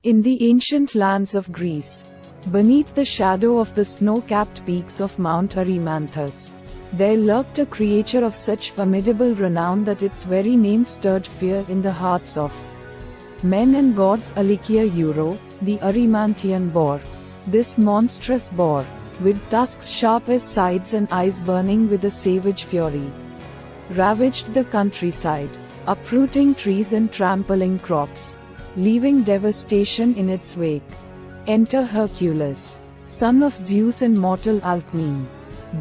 In the ancient lands of Greece, beneath the shadow of the snow-capped peaks of Mount Erymanthus, there lurked a creature of such formidable renown that its very name stirred fear in the hearts of men and gods. Alykia Euro, the Erymanthian boar. This monstrous boar, with tusks sharp as scythes and eyes burning with a savage fury, ravaged the countryside, uprooting trees and trampling crops, leaving devastation in its wake. Enter Hercules, son of Zeus and mortal Alcmene,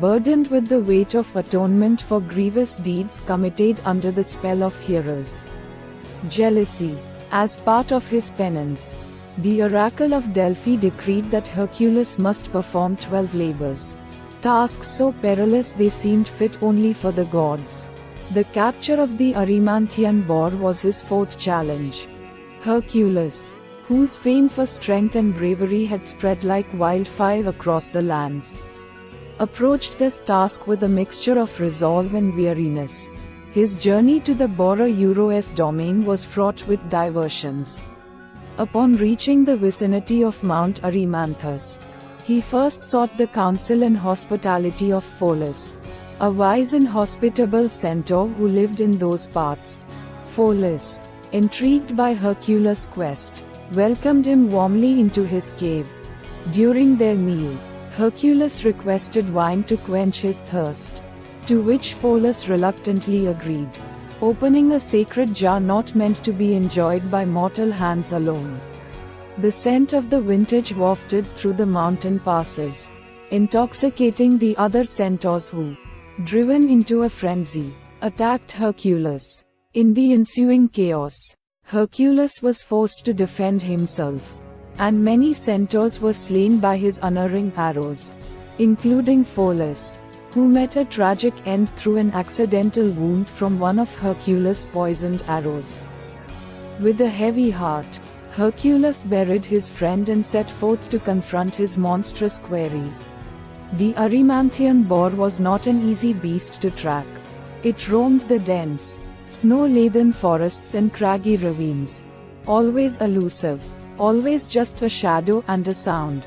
burdened with the weight of atonement for grievous deeds committed under the spell of Hera's jealousy. As part of his penance, the oracle of Delphi decreed that Hercules must perform 12 labors, tasks so perilous they seemed fit only for the gods. The capture of the Erymanthian boar was his fourth challenge. Hercules, whose fame for strength and bravery had spread like wildfire across the lands, approached this task with a mixture of resolve and weariness. His journey to the boar Euro's domain was fraught with diversions. Upon reaching the vicinity of Mount Erymanthus, he first sought the counsel and hospitality of Pholus, a wise and hospitable centaur who lived in those parts. Pholus, intrigued by Hercules' quest, welcomed him warmly into his cave. During their meal, Hercules requested wine to quench his thirst, to which Pholus reluctantly agreed, opening a sacred jar not meant to be enjoyed by mortal hands alone. The scent of the vintage wafted through the mountain passes, intoxicating the other centaurs who, driven into a frenzy, attacked Hercules. In the ensuing chaos, Hercules was forced to defend himself, and many centaurs were slain by his unerring arrows, including Pholus, who met a tragic end through an accidental wound from one of Hercules' poisoned arrows. With a heavy heart, Hercules buried his friend and set forth to confront his monstrous quarry. The Erymanthian boar was not an easy beast to track. It roamed the dense, snow-laden forests and craggy ravines, always elusive, always just a shadow and a sound.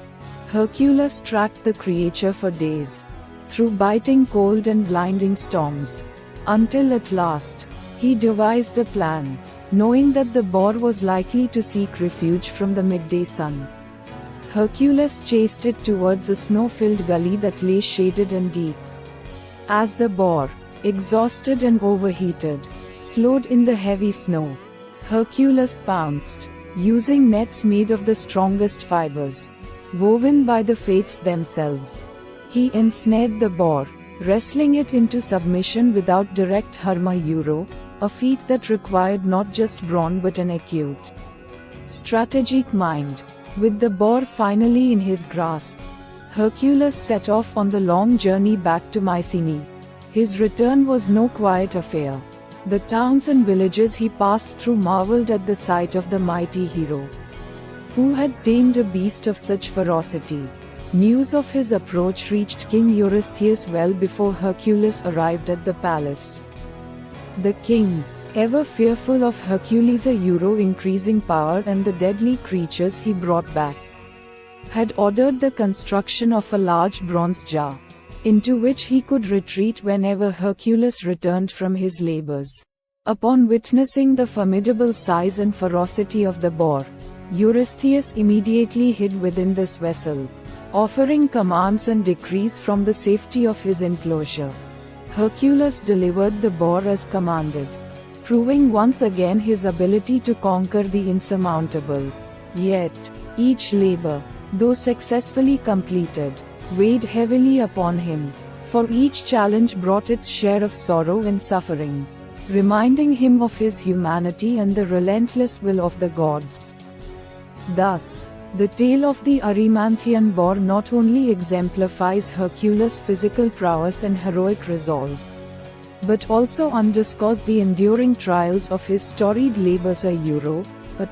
Hercules tracked the creature for days, through biting cold and blinding storms, until at last, he devised a plan, knowing that the boar was likely to seek refuge from the midday sun. Hercules chased it towards a snow-filled gully that lay shaded and deep. As the boar, exhausted and overheated, slowed in the heavy snow, Hercules pounced, using nets made of the strongest fibers, woven by the fates themselves. He ensnared the boar, wrestling it into submission without direct Herma Euro, a feat that required not just brawn but an acute, strategic mind. With the boar finally in his grasp, Hercules set off on the long journey back to Mycenae. His return was no quiet affair. The towns and villages he passed through marveled at the sight of the mighty hero, who had tamed a beast of such ferocity. News of his approach reached King Eurystheus well before Hercules arrived at the palace. The king, ever fearful of Hercules' increasing power and the deadly creatures he brought back, had ordered the construction of a large bronze jar, into which he could retreat whenever Hercules returned from his labors. Upon witnessing the formidable size and ferocity of the boar, Eurystheus immediately hid within this vessel, offering commands and decrees from the safety of his enclosure. Hercules delivered the boar as commanded, proving once again his ability to conquer the insurmountable. Yet, each labor, though successfully completed, weighed heavily upon him, for each challenge brought its share of sorrow and suffering, reminding him of his humanity and the relentless will of the gods. Thus, the tale of the Erymanthian boar not only exemplifies Hercules' physical prowess and heroic resolve, but also underscores the enduring trials of his storied labors. A